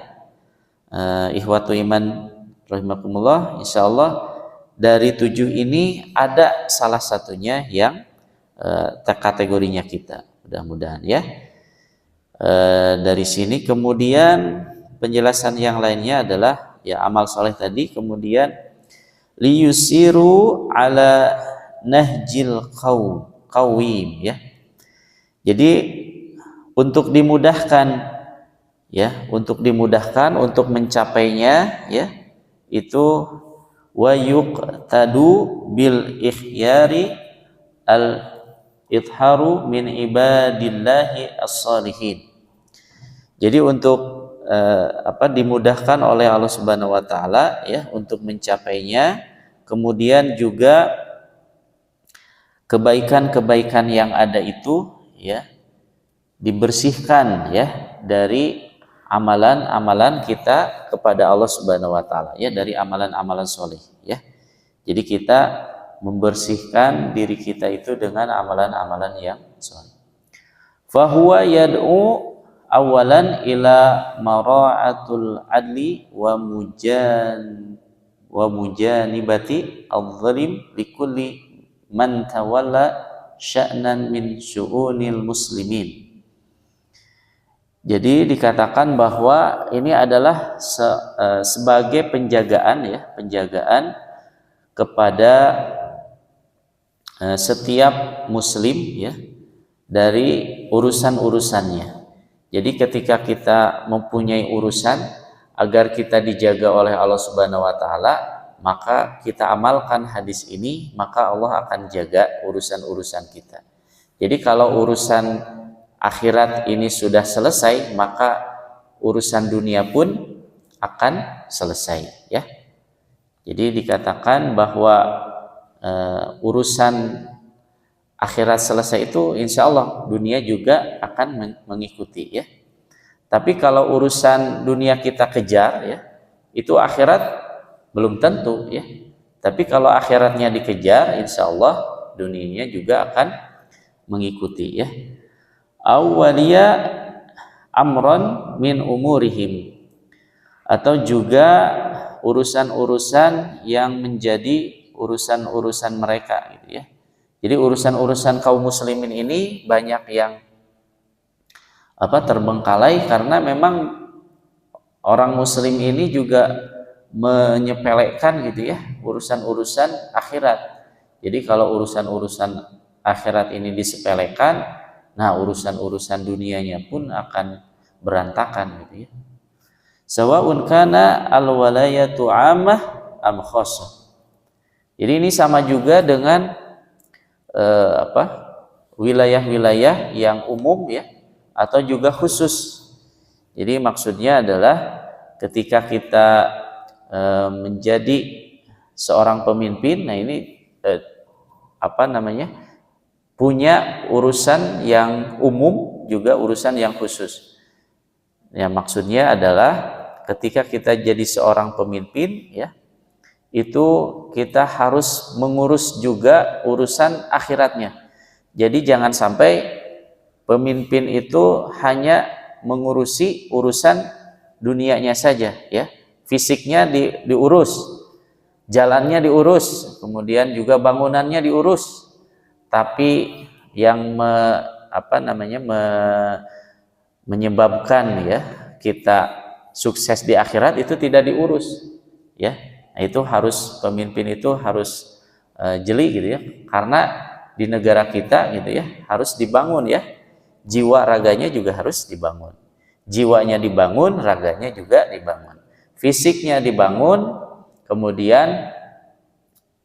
ikhwatu iman rahimakumullah, insya Allah dari 7 ini ada salah satunya yang kategorinya kita, mudah-mudahan ya. Dari sini kemudian penjelasan yang lainnya adalah ya amal soleh tadi, kemudian liyusiru ala nahjil qawim ya. Jadi untuk dimudahkan ya, untuk mencapainya ya, itu wa yuqtadu bil ikhyari al idharu min ibadillahi as-salihin. Jadi untuk dimudahkan oleh Allah Subhanahu wa taala ya untuk mencapainya, kemudian juga kebaikan-kebaikan yang ada itu ya dibersihkan ya dari amalan-amalan kita kepada Allah Subhanahu wa taala ya, dari amalan-amalan soleh ya. Jadi kita membersihkan diri kita itu dengan amalan-amalan yang soleh. Fahuwa yad'u awalan ila mara'atul adli wa mujanibati al-zalim likulli man tawalla sya'nan min syu'unil muslimin. Jadi dikatakan bahwa ini adalah sebagai penjagaan ya, penjagaan kepada setiap muslim ya dari urusan-urusannya. Jadi ketika kita mempunyai urusan agar kita dijaga oleh Allah Subhanahu wa taala, maka kita amalkan hadis ini, maka Allah akan jaga urusan-urusan kita. Jadi kalau urusan akhirat ini sudah selesai, maka urusan dunia pun akan selesai ya. Jadi dikatakan bahwa urusan akhirat selesai itu insya Allah dunia juga akan mengikuti ya. Tapi kalau urusan dunia kita kejar ya, itu akhirat belum tentu ya. Tapi kalau akhiratnya dikejar, insya Allah dunianya juga akan mengikuti ya. Awwaliya amron min umurihim, atau juga urusan-urusan yang menjadi urusan-urusan mereka gitu ya. Jadi urusan-urusan kaum muslimin ini banyak yang terbengkalai karena memang orang muslim ini juga menyepelekan gitu ya urusan-urusan akhirat. Jadi kalau urusan-urusan akhirat ini disepelekan, nah urusan-urusan dunianya pun akan berantakan gitu ya. Sawa'un kana al-walayatu 'ammah am khassah. Jadi ini sama juga dengan wilayah-wilayah yang umum ya atau juga khusus. Jadi maksudnya adalah ketika kita menjadi seorang pemimpin, nah ini punya urusan yang umum juga urusan yang khusus. Ya maksudnya adalah ketika kita jadi seorang pemimpin ya, itu kita harus mengurus juga urusan akhiratnya. Jadi jangan sampai pemimpin itu hanya mengurusi urusan dunianya saja ya. Fisiknya diurus, jalannya diurus, kemudian juga bangunannya diurus. Tapi yang menyebabkan ya kita sukses di akhirat itu tidak diurus ya. Nah, itu harus pemimpin itu harus jeli gitu ya, karena di negara kita gitu ya harus dibangun ya, jiwa raganya juga harus dibangun, jiwanya dibangun, raganya juga dibangun, fisiknya dibangun, kemudian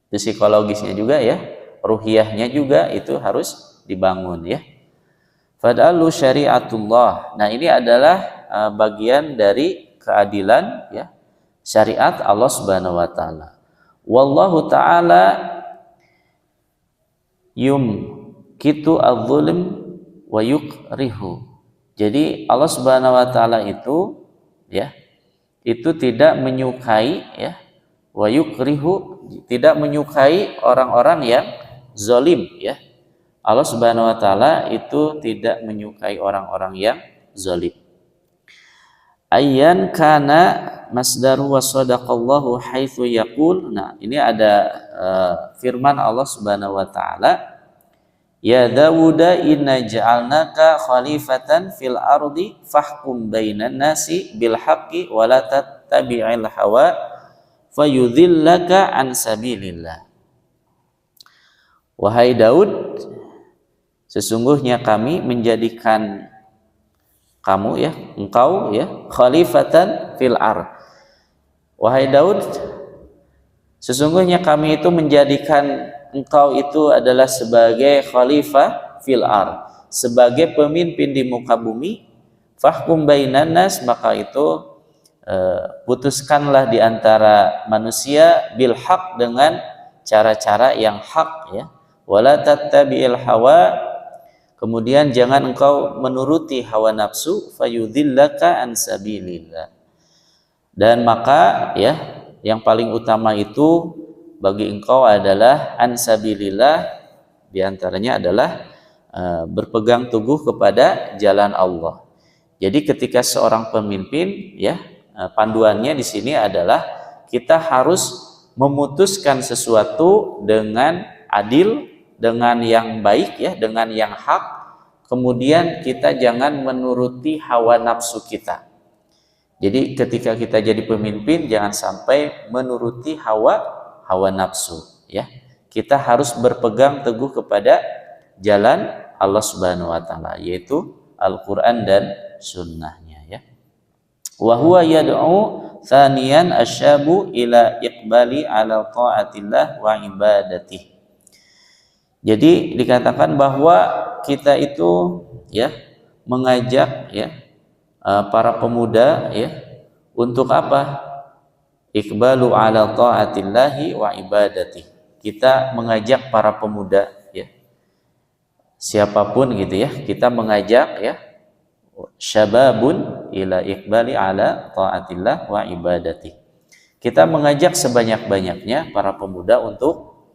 psikologisnya juga ya, ruhiyahnya juga itu harus dibangun ya. Fadalu syariatullah. Nah ini adalah bagian dari keadilan ya, syariat Allah Subhanahu wa taala. Wallahu taala kitu adz-dzulm wa yukrihu. Jadi Allah Subhanahu wa taala itu ya, itu tidak menyukai ya, wa yukrihu, tidak menyukai orang-orang yang zalim ya. Allah Subhanahu wa taala itu tidak menyukai orang-orang yang zalim. Ayyan kana masdaru wa sadaqallahu haitsu yaqul. Nah, ini ada firman Allah Subhanahu wa taala, ya Dawuda inna ja'alnaka khalifatan fil ardi fahkum bainan nasi bil haqqi wa la tattabi'il hawa fayudhillaka an sabilillah. Wahai Daud, sesungguhnya kami menjadikan kamu ya, engkau ya, khalifatan fil ard. Wahai Daud, sesungguhnya kami itu menjadikan engkau itu adalah sebagai khalifah fil ard, sebagai pemimpin di muka bumi. Fahkum bainan nas, maka itu putuskanlah di antara manusia bil haq, dengan cara-cara yang hak ya. Wala tattabi'il hawa, kemudian jangan engkau menuruti hawa nafsu, fayudhillaka an sabilillah. Dan maka ya, yang paling utama itu bagi engkau adalah an sabilillah, di antaranya adalah berpegang teguh kepada jalan Allah. Jadi ketika seorang pemimpin ya, panduannya di sini adalah kita harus memutuskan sesuatu dengan adil, dengan yang baik ya, dengan yang hak. Kemudian kita jangan menuruti hawa nafsu kita. Jadi ketika kita jadi pemimpin jangan sampai menuruti hawa nafsu ya. Kita harus berpegang teguh kepada jalan Allah Subhanahu wa taala, yaitu Al-Qur'an dan sunnahnya ya. Wa huwa yad'u tsaniyan asyabu ila iqbali ala taatillah wa ibadati. Jadi dikatakan bahwa kita itu ya mengajak ya para pemuda ya untuk apa? Iqbalu ala taatillahi wa ibadati. Kita mengajak para pemuda ya, siapapun gitu ya, kita mengajak ya, syababun ila iqbali ala taatillah wa ibadati. Kita mengajak sebanyak-banyaknya para pemuda untuk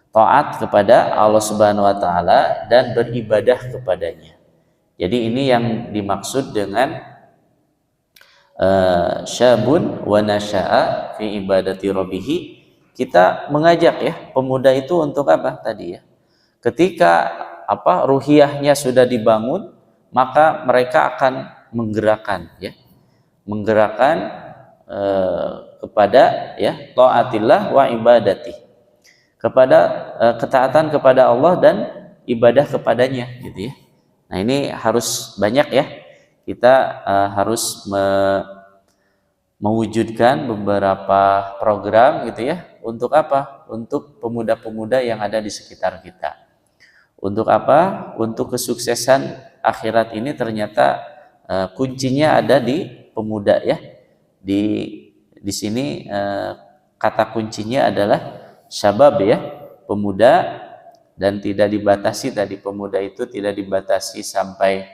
taat kepada Allah Subhanahu wa taala dan beribadah kepadanya. Jadi ini yang dimaksud dengan syabun wa nasya'a fi ibadati rabbih. Kita mengajak ya pemuda itu untuk apa tadi ya? Ketika ruhiyahnya sudah dibangun, maka mereka akan menggerakkan ya, kepada ya taatillah wa ibadati, kepada ketaatan kepada Allah dan ibadah kepadanya gitu ya. Nah ini harus banyak ya, kita harus mewujudkan beberapa program gitu ya. Untuk apa? Untuk pemuda-pemuda yang ada di sekitar kita. Untuk apa? Untuk kesuksesan akhirat ini ternyata kuncinya ada di pemuda ya. Di sini kata kuncinya adalah syabab ya, pemuda, dan tidak dibatasi tadi, pemuda itu tidak dibatasi sampai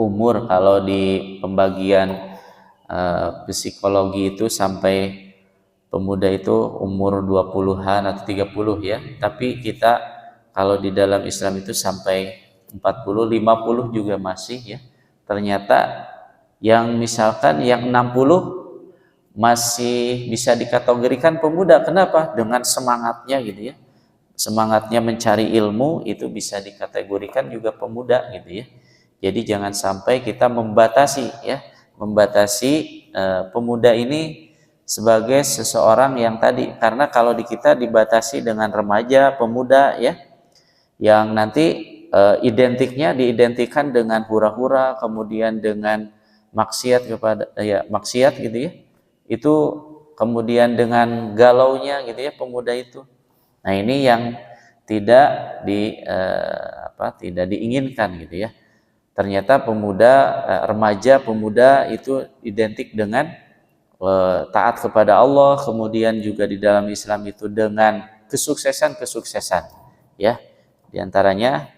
umur. Kalau di pembagian psikologi itu sampai pemuda itu umur 20-an atau 30 ya. Tapi kita kalau di dalam Islam itu sampai 40, 50 juga masih ya. Ternyata yang misalkan yang 60 masih bisa dikategorikan pemuda. Kenapa? Dengan semangatnya gitu ya. Semangatnya mencari ilmu itu bisa dikategorikan juga pemuda gitu ya. Jadi jangan sampai kita membatasi ya, pemuda ini sebagai seseorang yang tadi, karena kalau di kita dibatasi dengan remaja, pemuda ya, yang nanti identiknya diidentikan dengan hura-hura, kemudian dengan maksiat kepada maksiat gitu ya. Itu kemudian dengan galaunya gitu ya pemuda itu. Nah, ini yang tidak tidak diinginkan gitu ya. Ternyata remaja pemuda itu identik dengan taat kepada Allah, kemudian juga di dalam Islam itu dengan kesuksesan ya. Di antaranya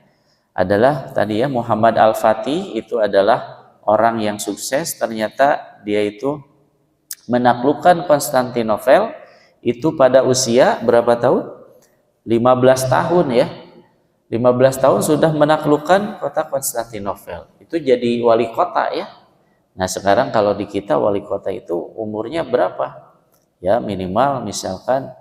adalah tadi ya, Muhammad Al-Fatih itu adalah orang yang sukses. Ternyata dia itu menaklukkan Konstantinopel itu pada usia berapa tahun? 15 tahun ya. 15 tahun sudah menaklukkan kota Konstantinopel. Itu jadi wali kota ya. Nah sekarang kalau di kita wali kota itu umurnya berapa? Ya minimal misalkan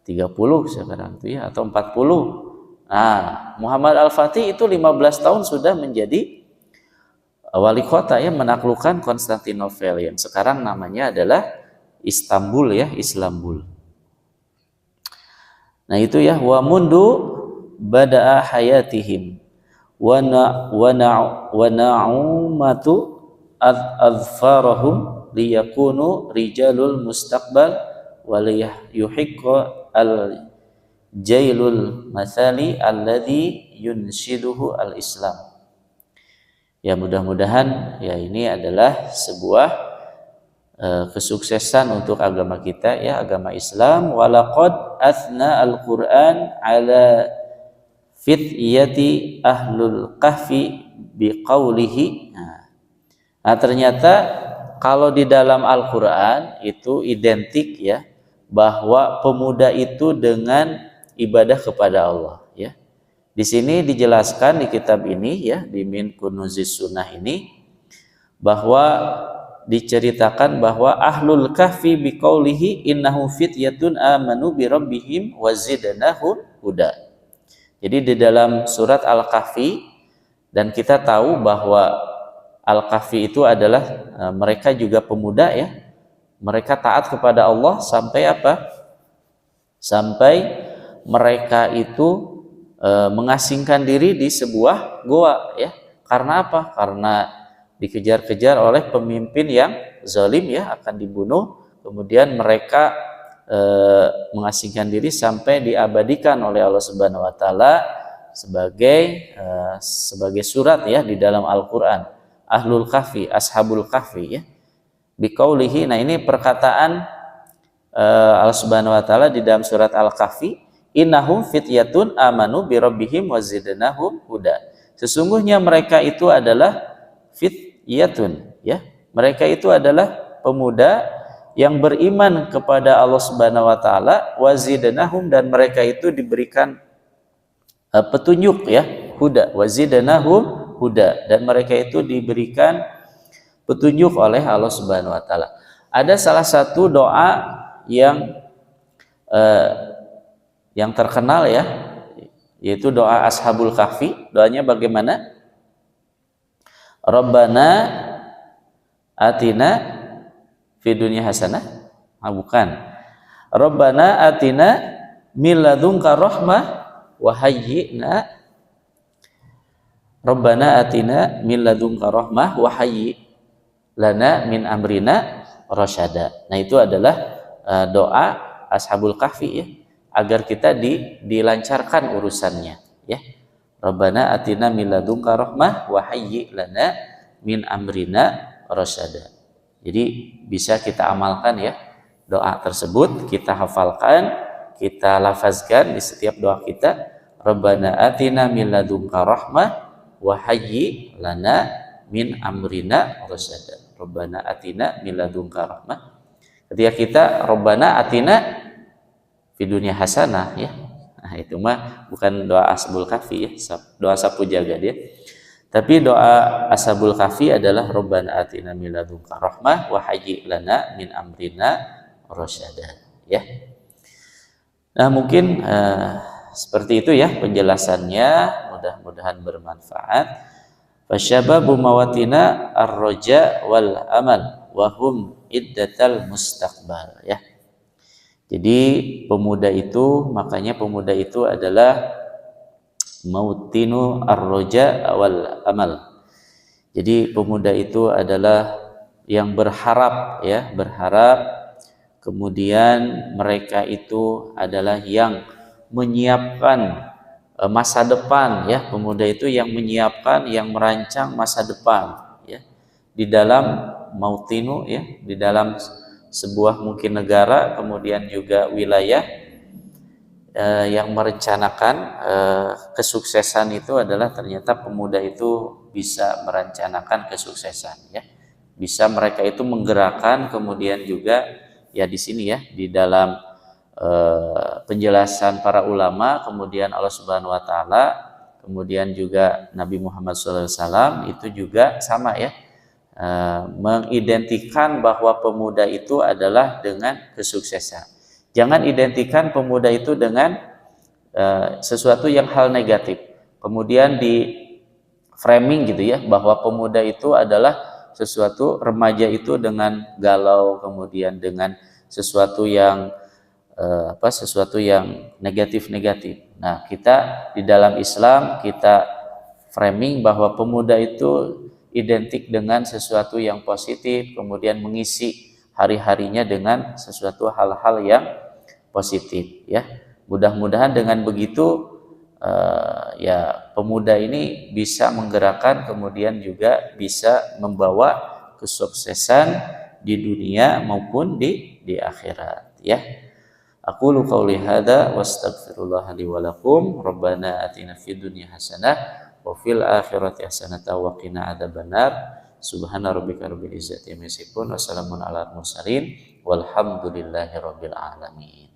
30 sekarang itu ya, atau 40. Nah Muhammad Al-Fatih itu 15 tahun sudah menjadi wali kota ya, menaklukkan Konstantinopel yang sekarang namanya adalah Istanbul ya, Islambul. Nah itu ya, wa mundu bada'a hayatihim wa na'umatu adfarahum liyakunu rijalul mustaqbal wa liyuhiqqa al jailul mathali alladhi yunshiduhu al-islam. Ya mudah-mudahan ya ini adalah sebuah kesuksesan untuk agama kita ya, agama Islam. Walaqad athna al-Qur'an ala fityati ahlul kahfi biqaulihi. Nah ternyata kalau di dalam Al-Qur'an itu identik ya, bahwa pemuda itu dengan ibadah kepada Allah ya. Di sini dijelaskan di kitab ini ya, di Min Kunuzis Sunnah ini, bahwa diceritakan bahwa ahlul kahfi biqaulihi innahu fityatun amanu bi rabbihim wazidnahum huda. Jadi di dalam surat Al-Kahfi, dan kita tahu bahwa Al-Kahfi itu adalah mereka juga pemuda ya. Mereka taat kepada Allah sampai apa? Sampai mereka itu mengasingkan diri di sebuah goa ya. Karena apa? Karena dikejar-kejar oleh pemimpin yang zalim ya, akan dibunuh. Kemudian mereka mengasingkan diri sampai diabadikan oleh Allah Subhanahu wa taala sebagai surat ya di dalam Al-Qur'an. Ahlul Kahfi, Ashabul Kahfi ya. Biqaulihi, nah ini perkataan Allah Subhanahu wa taala di dalam surat Al-Kahfi, innahum fityatun amanu bi rabbihim wazidnahum huda. Sesungguhnya mereka itu adalah fityatun ya. Mereka itu adalah pemuda yang beriman kepada Allah Subhanahu wa taala, wazidnahum, dan mereka itu diberikan petunjuk ya, huda, wazidnahum huda, dan mereka itu diberikan petunjuk oleh Allah Subhanahu wa taala. Ada salah satu doa yang terkenal ya, yaitu doa Ashabul Kahfi. Doanya bagaimana? Rabbana atina fid dunya hasanah. Bukan. Rabbana atina min ladunka rahmah wa hayyina. Rabbana atina min ladunka rahmah wa hayyi lana min amrina rasyada. Nah, itu adalah doa Ashabul Kahfi ya, agar kita dilancarkan urusannya ya. Rabbana atina min ladunka rahmah wa hayyi lana min amrina rasyada. Jadi bisa kita amalkan ya doa tersebut, kita hafalkan, kita lafazkan di setiap doa kita. Rabbana atina min ladunka rahmah wa hayyi lana min amrina rasyada. Rabbana atina min ladunka rahmah. Ketika kita Rabbana atina fi dunya hasanah ya. Nah, itu mah bukan doa Ashabul Kahfi ya, doa sapu jaga dia. Tapi doa Ashabul Kahfi adalah Rabbana atina min ladunka rahmah wa hayyi lana min amrina rasyada ya. Nah, mungkin seperti itu ya penjelasannya, mudah-mudahan bermanfaat. Fasyababu mawatina ar-raja wal amal wa hum iddatal mustaqbal ya. Jadi pemuda itu, makanya pemuda itu adalah mautinu ar-raja wal amal. Jadi pemuda itu adalah yang berharap ya, berharap. Kemudian mereka itu adalah yang menyiapkan masa depan ya. Pemuda itu yang menyiapkan, yang merancang masa depan ya. Di dalam mautinu ya, di dalam sebuah mungkin negara, kemudian juga wilayah yang merencanakan kesuksesan itu adalah ternyata pemuda itu bisa merencanakan kesuksesan ya. Bisa mereka itu menggerakkan, kemudian juga ya di sini ya di dalam penjelasan para ulama, kemudian Allah Subhanahu wa taala, kemudian juga Nabi Muhammad SAW itu juga sama ya. Mengidentikan bahwa pemuda itu adalah dengan kesuksesan. Jangan identikan pemuda itu dengan sesuatu yang hal negatif. Kemudian di framing gitu ya, bahwa pemuda itu adalah sesuatu, remaja itu dengan galau, kemudian dengan sesuatu yang sesuatu yang negatif-negatif. Nah, kita di dalam Islam kita framing bahwa pemuda itu identik dengan sesuatu yang positif, kemudian mengisi hari-harinya dengan sesuatu hal-hal yang positif ya. Mudah-mudahan dengan begitu ya pemuda ini bisa menggerakkan, kemudian juga bisa membawa kesuksesan di dunia maupun di akhirat ya. Aqulu qauli hadza wastaghfirullah li wa lakum. Rabbana atina fid dunya hasanah wa fil akhirati hasanatan wa qina adzabannar. Subhana rabbika rabbil izzati amma yasifun wa salamun alal mursalin walhamdulillahi rabbil alamin.